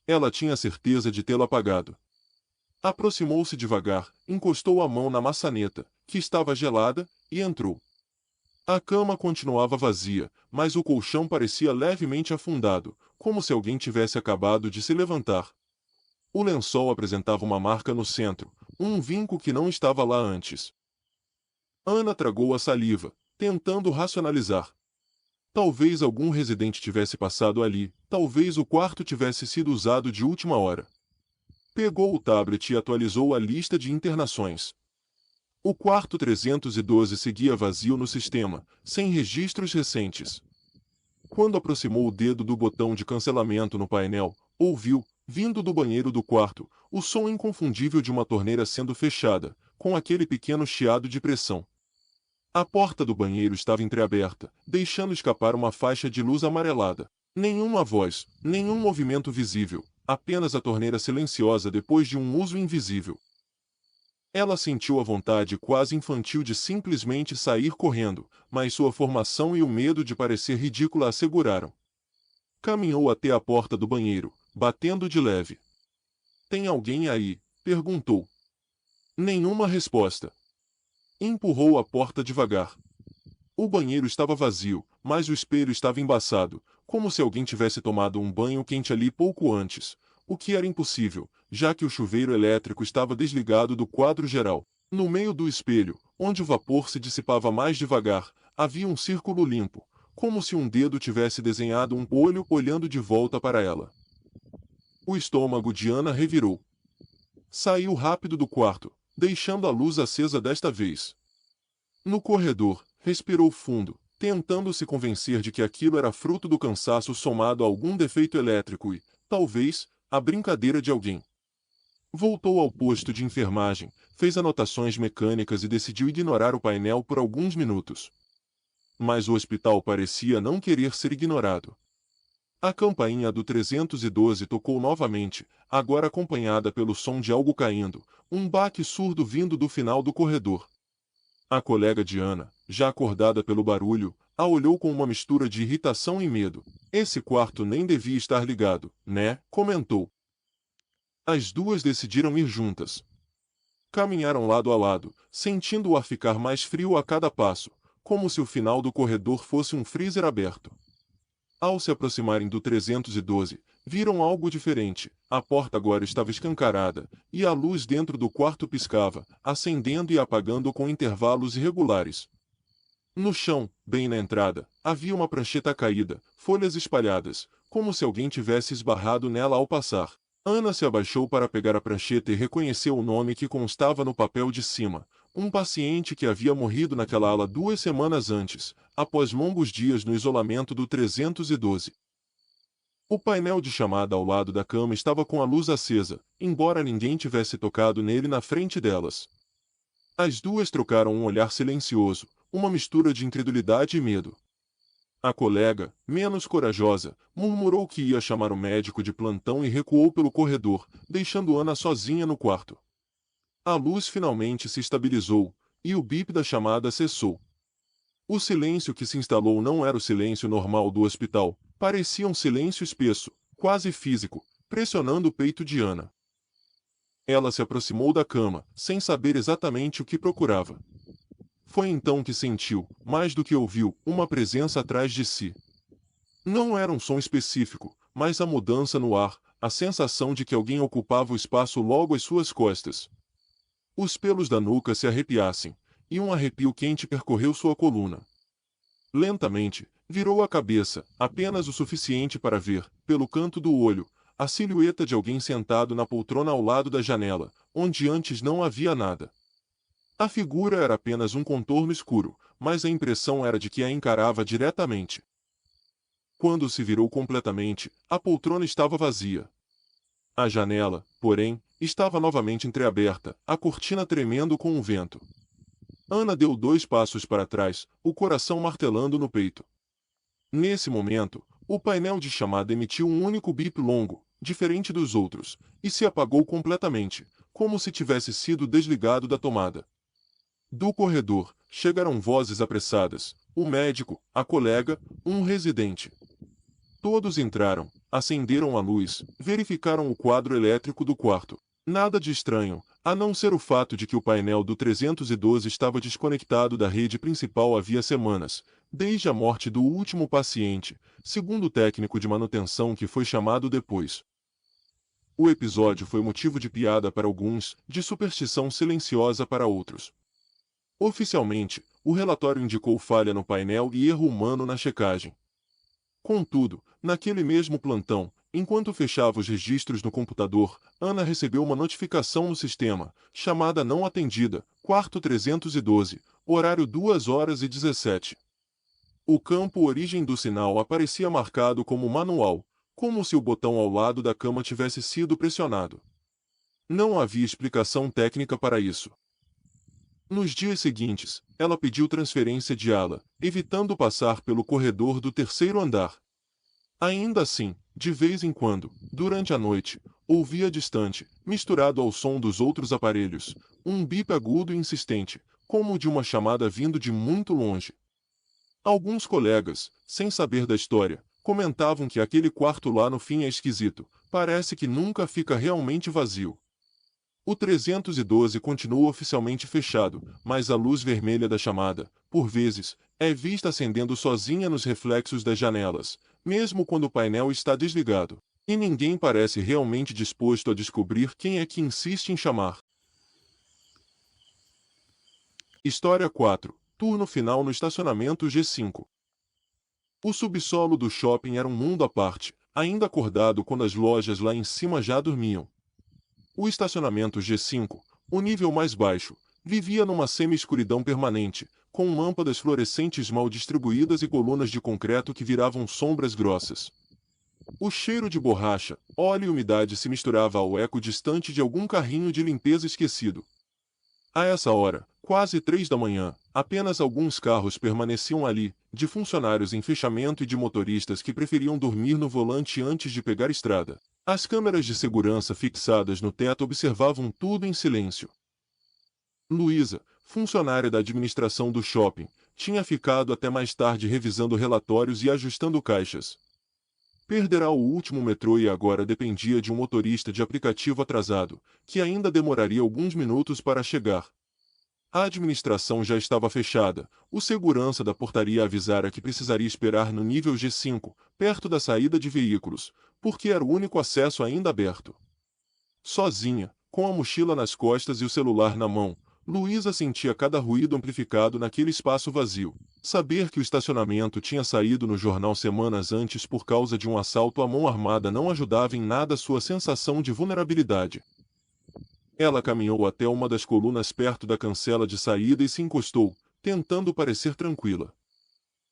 Ela tinha certeza de tê-la apagado. Aproximou-se devagar, encostou a mão na maçaneta, que estava gelada, e entrou. A cama continuava vazia, mas o colchão parecia levemente afundado, como se alguém tivesse acabado de se levantar. O lençol apresentava uma marca no centro, um vinco que não estava lá antes. Ana tragou a saliva, tentando racionalizar. Talvez algum residente tivesse passado ali, talvez o quarto tivesse sido usado de última hora. Pegou o tablet e atualizou a lista de internações. O quarto 312 seguia vazio no sistema, sem registros recentes. Quando aproximou o dedo do botão de cancelamento no painel, ouviu, vindo do banheiro do quarto, o som inconfundível de uma torneira sendo fechada, com aquele pequeno chiado de pressão. A porta do banheiro estava entreaberta, deixando escapar uma faixa de luz amarelada. Nenhuma voz, nenhum movimento visível, apenas a torneira silenciosa depois de um uso invisível. Ela sentiu a vontade quase infantil de simplesmente sair correndo, mas sua formação e o medo de parecer ridícula a seguraram. Caminhou até a porta do banheiro, batendo de leve. "Tem alguém aí?" perguntou. Nenhuma resposta. Empurrou a porta devagar. O banheiro estava vazio, mas o espelho estava embaçado, como se alguém tivesse tomado um banho quente ali pouco antes, o que era impossível, já que o chuveiro elétrico estava desligado do quadro geral. No meio do espelho, onde o vapor se dissipava mais devagar, havia um círculo limpo, como se um dedo tivesse desenhado um olho olhando de volta para ela. O estômago de Ana revirou. Saiu rápido do quarto, deixando a luz acesa desta vez. No corredor, respirou fundo, tentando se convencer de que aquilo era fruto do cansaço somado a algum defeito elétrico e, talvez, a brincadeira de alguém. Voltou ao posto de enfermagem, fez anotações mecânicas e decidiu ignorar o painel por alguns minutos. Mas o hospital parecia não querer ser ignorado. A campainha do 312 tocou novamente, agora acompanhada pelo som de algo caindo, um baque surdo vindo do final do corredor. A colega de Ana, já acordada pelo barulho, a olhou com uma mistura de irritação e medo. "Esse quarto nem devia estar ligado, né?" comentou. As duas decidiram ir juntas. Caminharam lado a lado, sentindo o ar ficar mais frio a cada passo, como se o final do corredor fosse um freezer aberto. Ao se aproximarem do 312, viram algo diferente. A porta agora estava escancarada, e a luz dentro do quarto piscava, acendendo e apagando com intervalos irregulares. No chão, bem na entrada, havia uma prancheta caída, folhas espalhadas, como se alguém tivesse esbarrado nela ao passar. Ana se abaixou para pegar a prancheta e reconheceu o nome que constava no papel de cima. Um paciente que havia morrido naquela ala 2 semanas antes, após longos dias no isolamento do 312. O painel de chamada ao lado da cama estava com a luz acesa, embora ninguém tivesse tocado nele na frente delas. As duas trocaram um olhar silencioso, uma mistura de incredulidade e medo. A colega, menos corajosa, murmurou que ia chamar o médico de plantão e recuou pelo corredor, deixando Ana sozinha no quarto. A luz finalmente se estabilizou, e o bip da chamada cessou. O silêncio que se instalou não era o silêncio normal do hospital, parecia um silêncio espesso, quase físico, pressionando o peito de Ana. Ela se aproximou da cama, sem saber exatamente o que procurava. Foi então que sentiu, mais do que ouviu, uma presença atrás de si. Não era um som específico, mas a mudança no ar, a sensação de que alguém ocupava o espaço logo às suas costas. Os pelos da nuca se arrepiassem, e um arrepio quente percorreu sua coluna. Lentamente, virou a cabeça, apenas o suficiente para ver, pelo canto do olho, a silhueta de alguém sentado na poltrona ao lado da janela, onde antes não havia nada. A figura era apenas um contorno escuro, mas a impressão era de que a encarava diretamente. Quando se virou completamente, a poltrona estava vazia. A janela, porém, estava novamente entreaberta, a cortina tremendo com o vento. Ana deu 2 passos para trás, o coração martelando no peito. Nesse momento, o painel de chamada emitiu um único bip longo, diferente dos outros, e se apagou completamente, como se tivesse sido desligado da tomada. Do corredor, chegaram vozes apressadas, o médico, a colega, um residente. Todos entraram, acenderam a luz, verificaram o quadro elétrico do quarto. Nada de estranho, a não ser o fato de que o painel do 312 estava desconectado da rede principal havia semanas, desde a morte do último paciente, segundo o técnico de manutenção que foi chamado depois. O episódio foi motivo de piada para alguns, de superstição silenciosa para outros. Oficialmente, o relatório indicou falha no painel e erro humano na checagem. Contudo, naquele mesmo plantão, enquanto fechava os registros no computador, Ana recebeu uma notificação no sistema, chamada não atendida, quarto 312, horário 2h17. O campo origem do sinal aparecia marcado como manual, como se o botão ao lado da cama tivesse sido pressionado. Não havia explicação técnica para isso. Nos dias seguintes, ela pediu transferência de ala, evitando passar pelo corredor do 3º andar. Ainda assim, de vez em quando, durante a noite, ouvia distante, misturado ao som dos outros aparelhos, um bip agudo e insistente, como o de uma chamada vindo de muito longe. Alguns colegas, sem saber da história, comentavam que aquele quarto lá no fim é esquisito, parece que nunca fica realmente vazio. O 312 continua oficialmente fechado, mas a luz vermelha da chamada, por vezes, é vista acendendo sozinha nos reflexos das janelas, mesmo quando o painel está desligado. E ninguém parece realmente disposto a descobrir quem é que insiste em chamar. História 4. Turno final no estacionamento G5. O subsolo do shopping era um mundo à parte, ainda acordado quando as lojas lá em cima já dormiam. O estacionamento G5, o nível mais baixo, vivia numa semi-escuridão permanente, com lâmpadas fluorescentes mal distribuídas e colunas de concreto que viravam sombras grossas. O cheiro de borracha, óleo e umidade se misturava ao eco distante de algum carrinho de limpeza esquecido. A essa hora, quase 3 da manhã, apenas alguns carros permaneciam ali, de funcionários em fechamento e de motoristas que preferiam dormir no volante antes de pegar estrada. As câmeras de segurança fixadas no teto observavam tudo em silêncio. Luísa, funcionária da administração do shopping, tinha ficado até mais tarde revisando relatórios e ajustando caixas. Perderá o último metrô e agora dependia de um motorista de aplicativo atrasado, que ainda demoraria alguns minutos para chegar. A administração já estava fechada. O segurança da portaria avisara que precisaria esperar no nível G5, perto da saída de veículos, porque era o único acesso ainda aberto. Sozinha, com a mochila nas costas e o celular na mão, Luísa sentia cada ruído amplificado naquele espaço vazio. Saber que o estacionamento tinha saído no jornal semanas antes por causa de um assalto à mão armada não ajudava em nada sua sensação de vulnerabilidade. Ela caminhou até uma das colunas perto da cancela de saída e se encostou, tentando parecer tranquila.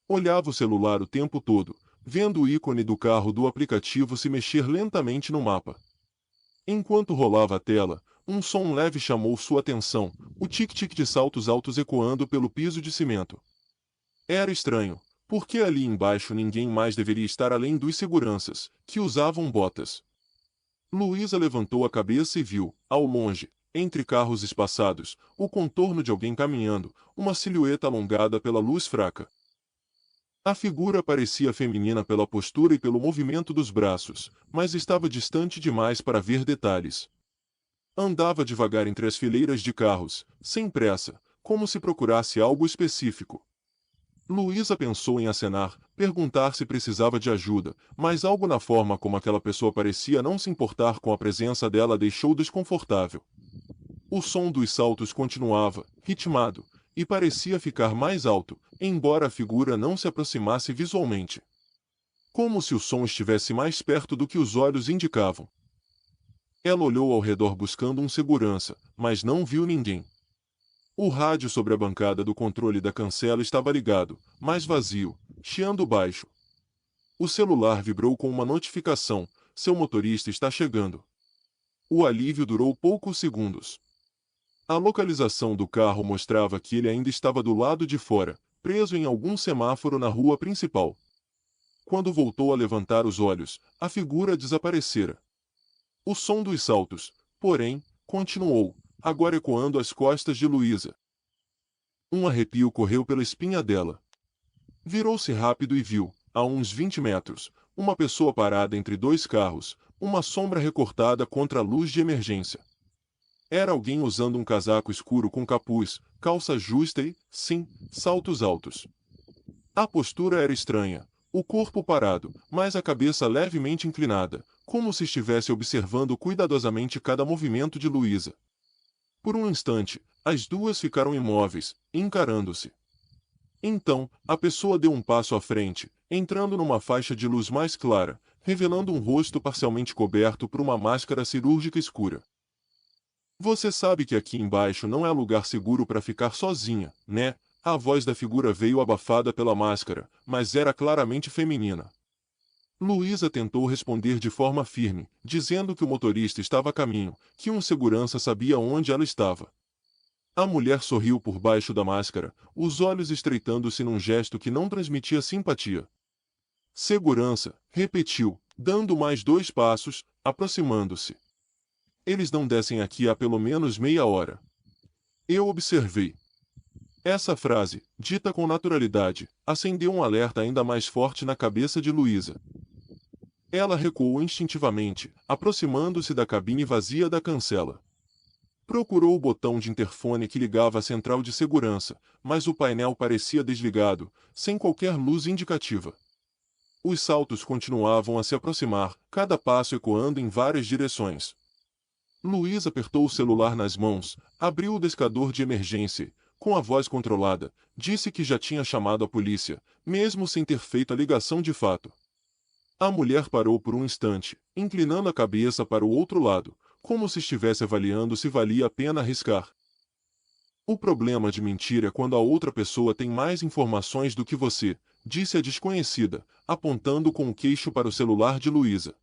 Olhava o celular o tempo todo, vendo o ícone do carro do aplicativo se mexer lentamente no mapa. Enquanto rolava a tela, um som leve chamou sua atenção, o tic-tic de saltos altos ecoando pelo piso de cimento. Era estranho, porque ali embaixo ninguém mais deveria estar além dos seguranças, que usavam botas. Luísa levantou a cabeça e viu, ao longe, entre carros espaçados, o contorno de alguém caminhando, uma silhueta alongada pela luz fraca. A figura parecia feminina pela postura e pelo movimento dos braços, mas estava distante demais para ver detalhes. Andava devagar entre as fileiras de carros, sem pressa, como se procurasse algo específico. Luísa pensou em acenar, perguntar se precisava de ajuda, mas algo na forma como aquela pessoa parecia não se importar com a presença dela a deixou desconfortável. O som dos saltos continuava, ritmado, e parecia ficar mais alto, embora a figura não se aproximasse visualmente. Como se o som estivesse mais perto do que os olhos indicavam. Ela olhou ao redor buscando um segurança, mas não viu ninguém. O rádio sobre a bancada do controle da cancela estava ligado, mas vazio, chiando baixo. O celular vibrou com uma notificação: seu motorista está chegando. O alívio durou poucos segundos. A localização do carro mostrava que ele ainda estava do lado de fora, preso em algum semáforo na rua principal. Quando voltou a levantar os olhos, a figura desaparecera. O som dos saltos, porém, continuou, agora ecoando às costas de Luísa. Um arrepio correu pela espinha dela. Virou-se rápido e viu, a uns 20 metros, uma pessoa parada entre dois carros, uma sombra recortada contra a luz de emergência. Era alguém usando um casaco escuro com capuz, calça justa e, sim, saltos altos. A postura era estranha, o corpo parado, mas a cabeça levemente inclinada, como se estivesse observando cuidadosamente cada movimento de Luísa. Por um instante, as duas ficaram imóveis, encarando-se. Então, a pessoa deu um passo à frente, entrando numa faixa de luz mais clara, revelando um rosto parcialmente coberto por uma máscara cirúrgica escura. Você sabe que aqui embaixo não é lugar seguro para ficar sozinha, né? A voz da figura veio abafada pela máscara, mas era claramente feminina. Luísa tentou responder de forma firme, dizendo que o motorista estava a caminho, que um segurança sabia onde ela estava. A mulher sorriu por baixo da máscara, os olhos estreitando-se num gesto que não transmitia simpatia. Segurança, repetiu, dando mais 2 passos, aproximando-se. Eles não descem aqui há pelo menos meia hora. Eu observei. Essa frase, dita com naturalidade, acendeu um alerta ainda mais forte na cabeça de Luísa. Ela recuou instintivamente, aproximando-se da cabine vazia da cancela. Procurou o botão de interfone que ligava à central de segurança, mas o painel parecia desligado, sem qualquer luz indicativa. Os saltos continuavam a se aproximar, cada passo ecoando em várias direções. Luísa apertou o celular nas mãos, abriu o discador de emergência e, com a voz controlada, disse que já tinha chamado a polícia, mesmo sem ter feito a ligação de fato. A mulher parou por um instante, inclinando a cabeça para o outro lado, como se estivesse avaliando se valia a pena arriscar. O problema de mentir é quando a outra pessoa tem mais informações do que você, disse a desconhecida, apontando com o queixo para o celular de Luísa.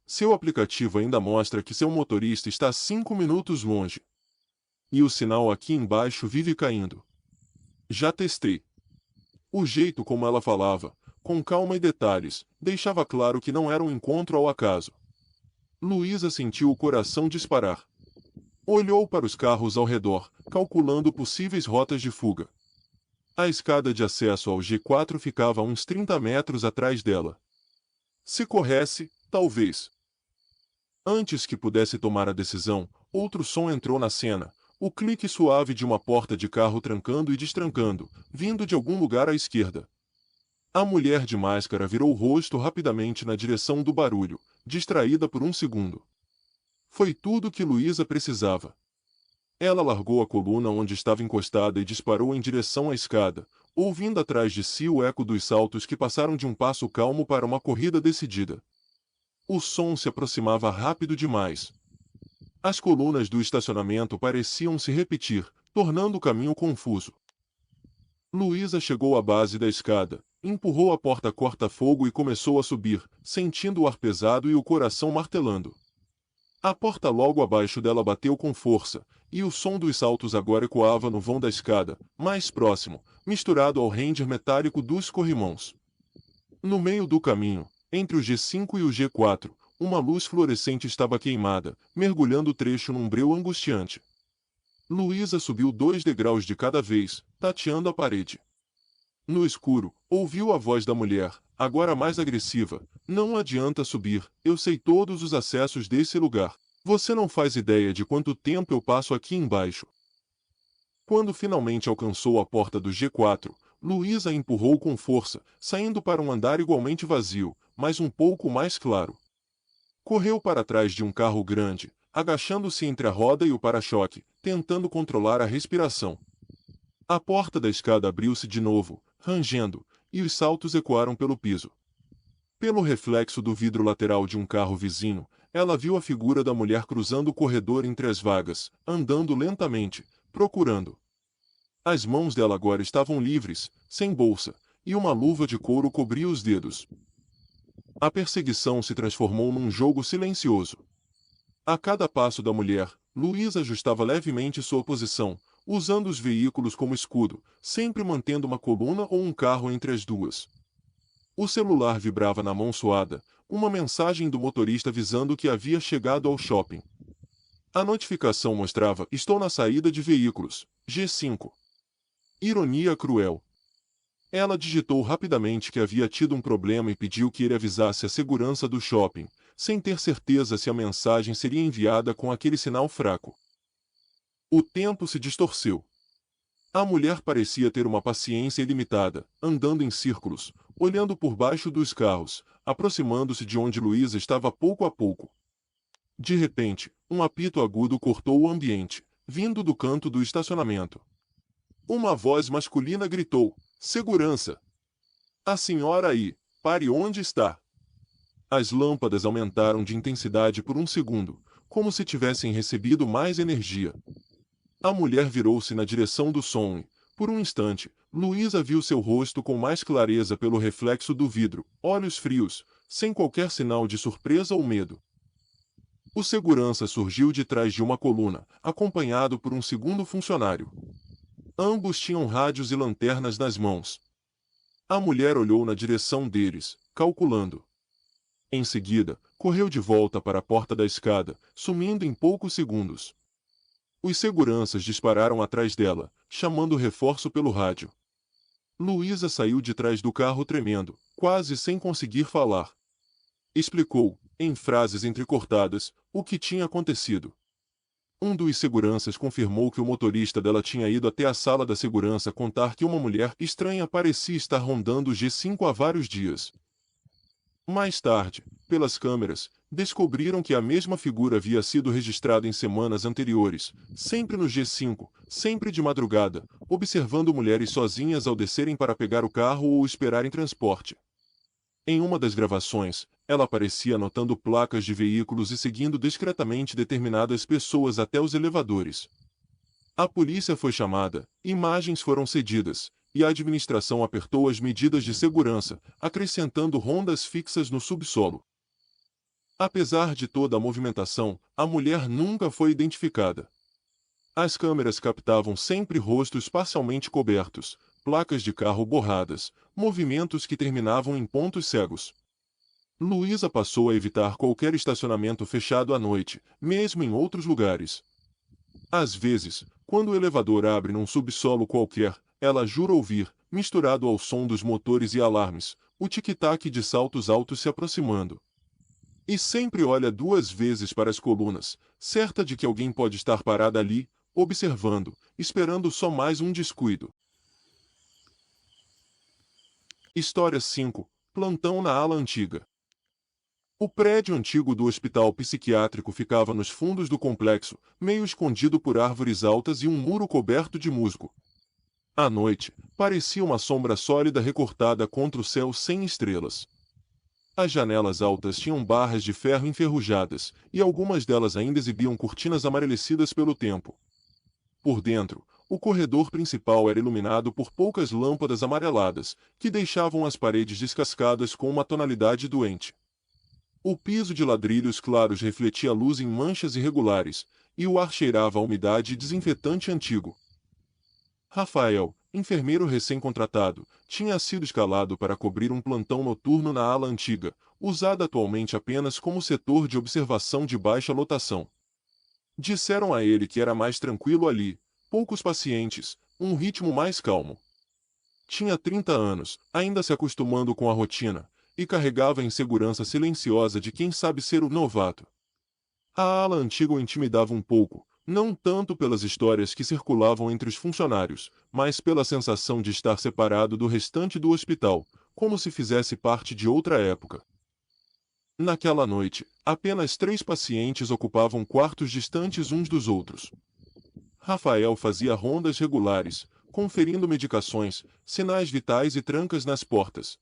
Seu aplicativo ainda mostra que seu motorista está 5 minutos longe. E o sinal aqui embaixo vive caindo. Já testei. O jeito como ela falava, com calma e detalhes, deixava claro que não era um encontro ao acaso. Luísa sentiu o coração disparar. Olhou para os carros ao redor, calculando possíveis rotas de fuga. A escada de acesso ao G4 ficava a uns 30 metros atrás dela. Se corresse, talvez. Antes que pudesse tomar a decisão, outro som entrou na cena, o clique suave de uma porta de carro trancando e destrancando, vindo de algum lugar à esquerda. A mulher de máscara virou o rosto rapidamente na direção do barulho, distraída por um segundo. Foi tudo que Luísa precisava. Ela largou a coluna onde estava encostada e disparou em direção à escada, ouvindo atrás de si o eco dos saltos que passaram de um passo calmo para uma corrida decidida. O som se aproximava rápido demais. As colunas do estacionamento pareciam se repetir, tornando o caminho confuso. Luísa chegou à base da escada, empurrou a porta corta-fogo e começou a subir, sentindo o ar pesado e o coração martelando. A porta logo abaixo dela bateu com força, e o som dos saltos agora ecoava no vão da escada, mais próximo, misturado ao render metálico dos corrimãos. No meio do caminho, entre o G5 e o G4, uma luz fluorescente estava queimada, mergulhando o trecho num breu angustiante. Luísa subiu 2 degraus de cada vez, tateando a parede. No escuro, ouviu a voz da mulher, agora mais agressiva. Não adianta subir, eu sei todos os acessos desse lugar. Você não faz ideia de quanto tempo eu passo aqui embaixo. Quando finalmente alcançou a porta do G4, Luísa a empurrou com força, saindo para um andar igualmente vazio, mas um pouco mais claro. Correu para trás de um carro grande, agachando-se entre a roda e o para-choque, tentando controlar a respiração. A porta da escada abriu-se de novo, rangendo, e os saltos ecoaram pelo piso. Pelo reflexo do vidro lateral de um carro vizinho, ela viu a figura da mulher cruzando o corredor entre as vagas, andando lentamente, procurando. As mãos dela agora estavam livres, sem bolsa, e uma luva de couro cobria os dedos. A perseguição se transformou num jogo silencioso. A cada passo da mulher, Luísa ajustava levemente sua posição, usando os veículos como escudo, sempre mantendo uma coluna ou um carro entre as duas. O celular vibrava na mão suada, uma mensagem do motorista avisando que havia chegado ao shopping. A notificação mostrava: estou na saída de veículos, G5. Ironia cruel. Ela digitou rapidamente que havia tido um problema e pediu que ele avisasse a segurança do shopping, sem ter certeza se a mensagem seria enviada com aquele sinal fraco. O tempo se distorceu. A mulher parecia ter uma paciência ilimitada, andando em círculos, olhando por baixo dos carros, aproximando-se de onde Luísa estava pouco a pouco. De repente, um apito agudo cortou o ambiente, vindo do canto do estacionamento. Uma voz masculina gritou: segurança! A senhora aí, pare onde está! As lâmpadas aumentaram de intensidade por um segundo, como se tivessem recebido mais energia. A mulher virou-se na direção do som e, por um instante, Luísa viu seu rosto com mais clareza pelo reflexo do vidro, olhos frios, sem qualquer sinal de surpresa ou medo. O segurança surgiu de trás de uma coluna, acompanhado por um segundo funcionário. Ambos tinham rádios e lanternas nas mãos. A mulher olhou na direção deles, calculando. Em seguida, correu de volta para a porta da escada, sumindo em poucos segundos. Os seguranças dispararam atrás dela, chamando reforço pelo rádio. Luísa saiu de trás do carro tremendo, quase sem conseguir falar. Explicou, em frases entrecortadas, o que tinha acontecido. Um dos seguranças confirmou que o motorista dela tinha ido até a sala da segurança contar que uma mulher estranha parecia estar rondando o G5 há vários dias. Mais tarde, pelas câmeras, descobriram que a mesma figura havia sido registrada em semanas anteriores, sempre no G5, sempre de madrugada, observando mulheres sozinhas ao descerem para pegar o carro ou esperarem transporte. Em uma das gravações, ela aparecia anotando placas de veículos e seguindo discretamente determinadas pessoas até os elevadores. A polícia foi chamada, imagens foram cedidas, e a administração apertou as medidas de segurança, acrescentando rondas fixas no subsolo. Apesar de toda a movimentação, a mulher nunca foi identificada. As câmeras captavam sempre rostos parcialmente cobertos, placas de carro borradas, movimentos que terminavam em pontos cegos. Luísa passou a evitar qualquer estacionamento fechado à noite, mesmo em outros lugares. Às vezes, quando o elevador abre num subsolo qualquer, ela jura ouvir, misturado ao som dos motores e alarmes, o tic-tac de saltos altos se aproximando. E sempre olha 2 vezes para as colunas, certa de que alguém pode estar parado ali, observando, esperando só mais um descuido. História 5. Plantão na ala antiga. O prédio antigo do hospital psiquiátrico ficava nos fundos do complexo, meio escondido por árvores altas e um muro coberto de musgo. À noite, parecia uma sombra sólida recortada contra o céu sem estrelas. As janelas altas tinham barras de ferro enferrujadas, e algumas delas ainda exibiam cortinas amarelecidas pelo tempo. Por dentro, o corredor principal era iluminado por poucas lâmpadas amareladas, que deixavam as paredes descascadas com uma tonalidade doente. O piso de ladrilhos claros refletia a luz em manchas irregulares, e o ar cheirava a umidade e desinfetante antigo. Rafael, enfermeiro recém-contratado, tinha sido escalado para cobrir um plantão noturno na ala antiga, usada atualmente apenas como setor de observação de baixa lotação. Disseram a ele que era mais tranquilo ali, poucos pacientes, um ritmo mais calmo. Tinha 30 anos, ainda se acostumando com a rotina, e carregava a insegurança silenciosa de quem sabe ser o novato. A ala antiga o intimidava um pouco, não tanto pelas histórias que circulavam entre os funcionários, mas pela sensação de estar separado do restante do hospital, como se fizesse parte de outra época. Naquela noite, apenas 3 pacientes ocupavam quartos distantes uns dos outros. Rafael fazia rondas regulares, conferindo medicações, sinais vitais e trancas nas portas.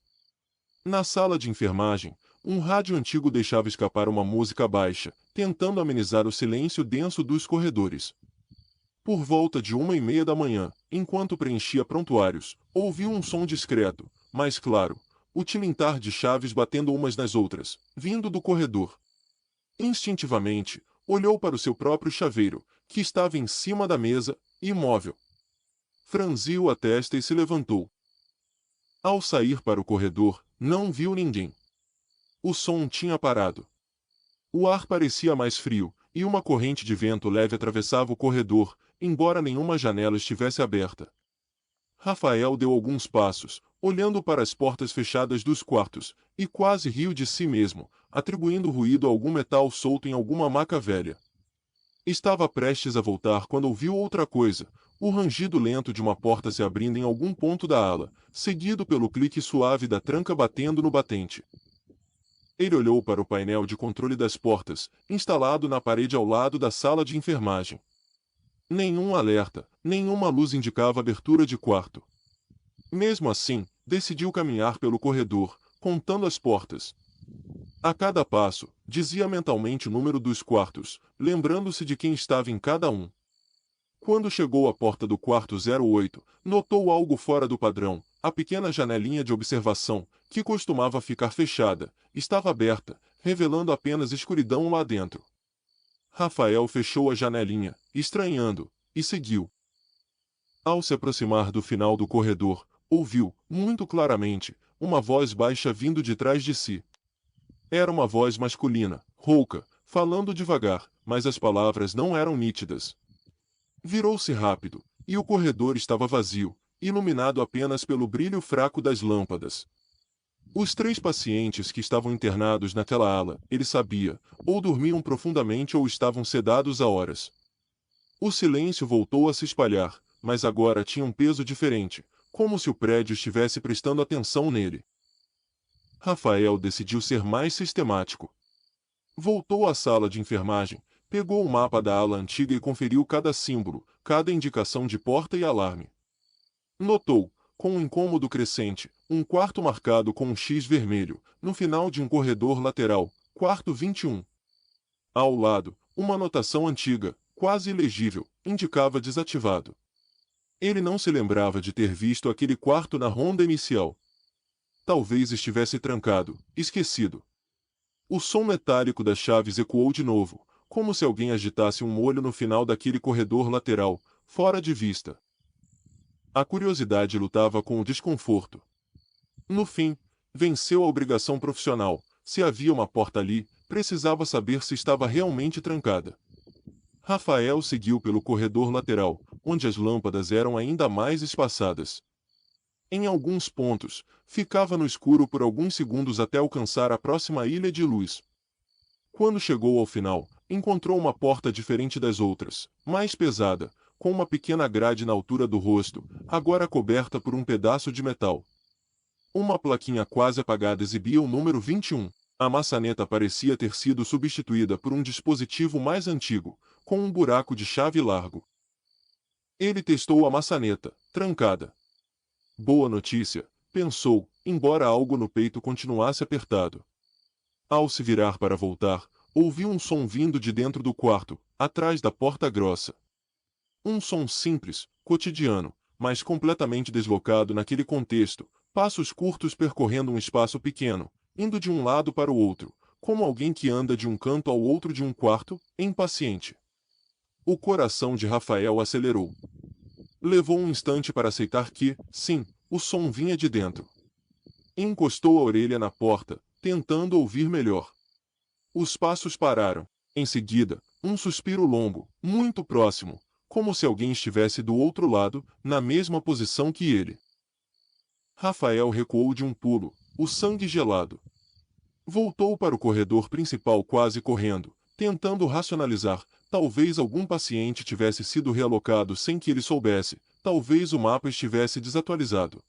Na sala de enfermagem, um rádio antigo deixava escapar uma música baixa, tentando amenizar o silêncio denso dos corredores. Por volta de 1h30 da manhã, enquanto preenchia prontuários, ouviu um som discreto, mas claro, o tilintar de chaves batendo umas nas outras, vindo do corredor. Instintivamente, olhou para o seu próprio chaveiro, que estava em cima da mesa, imóvel. Franziu a testa e se levantou. Ao sair para o corredor, não viu ninguém. O som tinha parado. O ar parecia mais frio, e uma corrente de vento leve atravessava o corredor, embora nenhuma janela estivesse aberta. Rafael deu alguns passos, olhando para as portas fechadas dos quartos, e quase riu de si mesmo, atribuindo o ruído a algum metal solto em alguma maca velha. Estava prestes a voltar quando ouviu outra coisa, o rangido lento de uma porta se abrindo em algum ponto da ala, seguido pelo clique suave da tranca batendo no batente. Ele olhou para o painel de controle das portas, instalado na parede ao lado da sala de enfermagem. Nenhum alerta, nenhuma luz indicava abertura de quarto. Mesmo assim, decidiu caminhar pelo corredor, contando as portas. A cada passo, dizia mentalmente o número dos quartos, lembrando-se de quem estava em cada um. Quando chegou à porta do quarto 08, notou algo fora do padrão. A pequena janelinha de observação, que costumava ficar fechada, estava aberta, revelando apenas escuridão lá dentro. Rafael fechou a janelinha, estranhando, e seguiu. Ao se aproximar do final do corredor, ouviu, muito claramente, uma voz baixa vindo de trás de si. Era uma voz masculina, rouca, falando devagar, mas as palavras não eram nítidas. Virou-se rápido, e o corredor estava vazio, iluminado apenas pelo brilho fraco das lâmpadas. Os 3 pacientes que estavam internados naquela ala, ele sabia, ou dormiam profundamente ou estavam sedados há horas. O silêncio voltou a se espalhar, mas agora tinha um peso diferente, como se o prédio estivesse prestando atenção nele. Rafael decidiu ser mais sistemático. Voltou à sala de enfermagem, pegou o mapa da ala antiga e conferiu cada símbolo, cada indicação de porta e alarme. Notou, com um incômodo crescente, um quarto marcado com um X vermelho, no final de um corredor lateral, quarto 21. Ao lado, uma anotação antiga, quase ilegível, indicava desativado. Ele não se lembrava de ter visto aquele quarto na ronda inicial. Talvez estivesse trancado, esquecido. O som metálico das chaves ecoou de novo, como se alguém agitasse um molho no final daquele corredor lateral, fora de vista. A curiosidade lutava com o desconforto. No fim, venceu a obrigação profissional. Se havia uma porta ali, precisava saber se estava realmente trancada. Rafael seguiu pelo corredor lateral, onde as lâmpadas eram ainda mais espaçadas. Em alguns pontos, ficava no escuro por alguns segundos até alcançar a próxima ilha de luz. Quando chegou ao final, encontrou uma porta diferente das outras, mais pesada, com uma pequena grade na altura do rosto, agora coberta por um pedaço de metal. Uma plaquinha quase apagada exibia o número 21. A maçaneta parecia ter sido substituída por um dispositivo mais antigo, com um buraco de chave largo. Ele testou a maçaneta, trancada. Boa notícia, pensou, embora algo no peito continuasse apertado. Ao se virar para voltar, ouviu um som vindo de dentro do quarto, atrás da porta grossa. Um som simples, cotidiano, mas completamente deslocado naquele contexto, passos curtos percorrendo um espaço pequeno, indo de um lado para o outro, como alguém que anda de um canto ao outro de um quarto, impaciente. O coração de Rafael acelerou. Levou um instante para aceitar que, sim, o som vinha de dentro. Encostou a orelha na porta, tentando ouvir melhor. Os passos pararam. Em seguida, um suspiro longo, muito próximo, como se alguém estivesse do outro lado, na mesma posição que ele. Rafael recuou de um pulo, o sangue gelado. Voltou para o corredor principal quase correndo, tentando racionalizar. Talvez algum paciente tivesse sido realocado sem que ele soubesse, talvez o mapa estivesse desatualizado.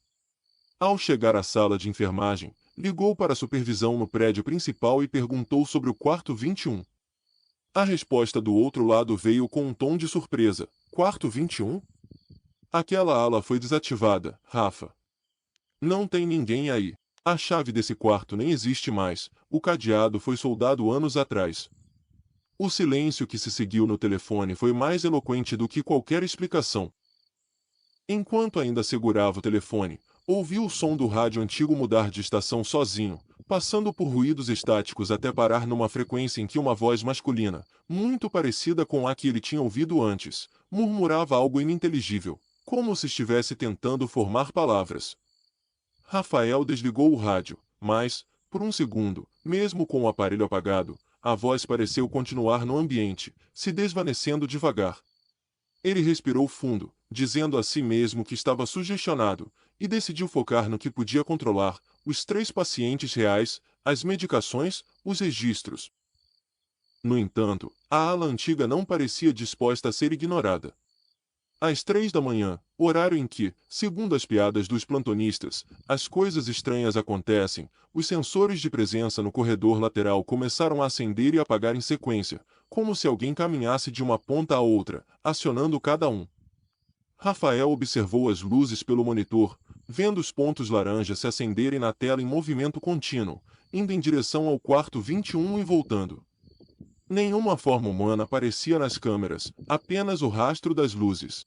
Ao chegar à sala de enfermagem, ligou para a supervisão no prédio principal e perguntou sobre o quarto 21. A resposta do outro lado veio com um tom de surpresa. Quarto 21? Aquela ala foi desativada, Rafa. Não tem ninguém aí. A chave desse quarto nem existe mais, o cadeado foi soldado anos atrás. O silêncio que se seguiu no telefone foi mais eloquente do que qualquer explicação. Enquanto ainda segurava o telefone, ouviu o som do rádio antigo mudar de estação sozinho, passando por ruídos estáticos até parar numa frequência em que uma voz masculina, muito parecida com a que ele tinha ouvido antes, murmurava algo ininteligível, como se estivesse tentando formar palavras. Rafael desligou o rádio, mas, por um segundo, mesmo com o aparelho apagado, a voz pareceu continuar no ambiente, se desvanecendo devagar. Ele respirou fundo, dizendo a si mesmo que estava sugestionado, e decidiu focar no que podia controlar: os 3 pacientes reais, as medicações, os registros. No entanto, a ala antiga não parecia disposta a ser ignorada. Às 3 da manhã, horário em que, segundo as piadas dos plantonistas, as coisas estranhas acontecem, os sensores de presença no corredor lateral começaram a acender e apagar em sequência, como se alguém caminhasse de uma ponta a outra, acionando cada um. Rafael observou as luzes pelo monitor, vendo os pontos laranja se acenderem na tela em movimento contínuo, indo em direção ao quarto 21 e voltando. Nenhuma forma humana aparecia nas câmeras, apenas o rastro das luzes.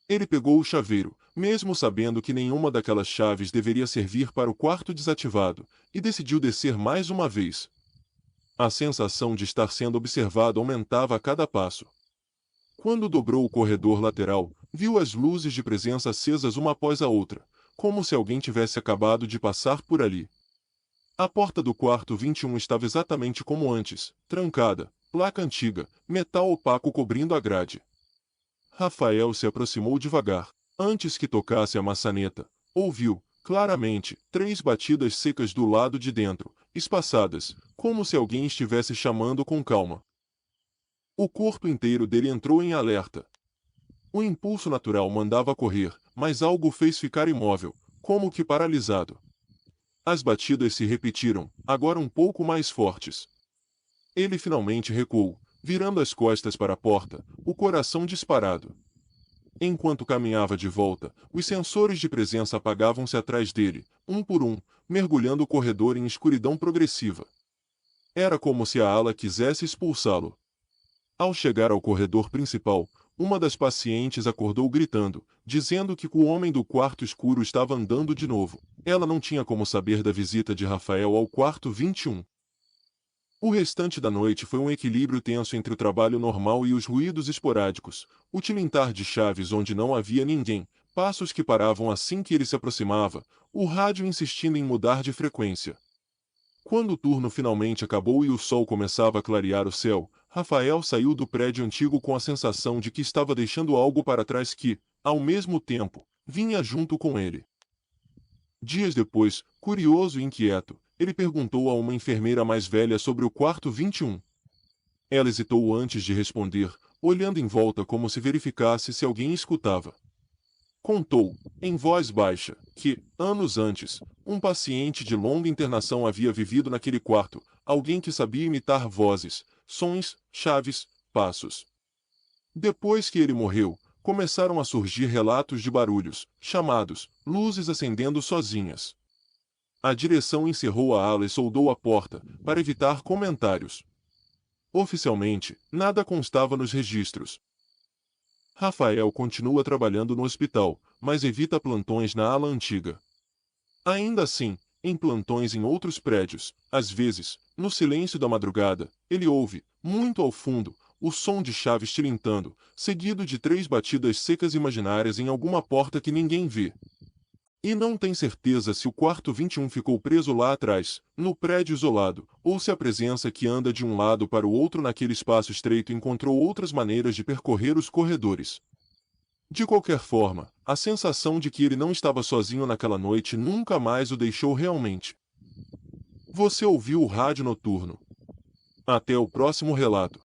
Ele pegou o chaveiro, mesmo sabendo que nenhuma daquelas chaves deveria servir para o quarto desativado, e decidiu descer mais uma vez. A sensação de estar sendo observado aumentava a cada passo. Quando dobrou o corredor lateral, viu as luzes de presença acesas uma após a outra, como se alguém tivesse acabado de passar por ali. A porta do quarto 21 estava exatamente como antes, trancada, placa antiga, metal opaco cobrindo a grade. Rafael se aproximou devagar. Antes que tocasse a maçaneta, ouviu, claramente, 3 batidas secas do lado de dentro, espaçadas, como se alguém estivesse chamando com calma. O corpo inteiro dele entrou em alerta. O impulso natural mandava correr, mas algo o fez ficar imóvel, como que paralisado. As batidas se repetiram, agora um pouco mais fortes. Ele finalmente recuou, virando as costas para a porta, o coração disparado. Enquanto caminhava de volta, os sensores de presença apagavam-se atrás dele, um por um, mergulhando o corredor em escuridão progressiva. Era como se a ala quisesse expulsá-lo. Ao chegar ao corredor principal, uma das pacientes acordou gritando, dizendo que o homem do quarto escuro estava andando de novo. Ela não tinha como saber da visita de Rafael ao quarto 21. O restante da noite foi um equilíbrio tenso entre o trabalho normal e os ruídos esporádicos, o tilintar de chaves onde não havia ninguém, passos que paravam assim que ele se aproximava, o rádio insistindo em mudar de frequência. Quando o turno finalmente acabou e o sol começava a clarear o céu, Rafael saiu do prédio antigo com a sensação de que estava deixando algo para trás que, ao mesmo tempo, vinha junto com ele. Dias depois, curioso e inquieto, ele perguntou a uma enfermeira mais velha sobre o quarto 21. Ela hesitou antes de responder, olhando em volta como se verificasse se alguém escutava. Contou, em voz baixa, que, anos antes, um paciente de longa internação havia vivido naquele quarto, alguém que sabia imitar vozes, sons, chaves, passos. Depois que ele morreu, começaram a surgir relatos de barulhos, chamados, luzes acendendo sozinhas. A direção encerrou a ala e soldou a porta, para evitar comentários. Oficialmente, nada constava nos registros. Rafael continua trabalhando no hospital, mas evita plantões na ala antiga. Ainda assim, em plantões em outros prédios, às vezes, no silêncio da madrugada, ele ouve, muito ao fundo, o som de chaves tilintando, seguido de 3 batidas secas imaginárias em alguma porta que ninguém vê. E não tem certeza se o quarto 21 ficou preso lá atrás, no prédio isolado, ou se a presença que anda de um lado para o outro naquele espaço estreito encontrou outras maneiras de percorrer os corredores. De qualquer forma, a sensação de que ele não estava sozinho naquela noite nunca mais o deixou realmente. Você ouviu o Rádio Noturno. Até o próximo relato.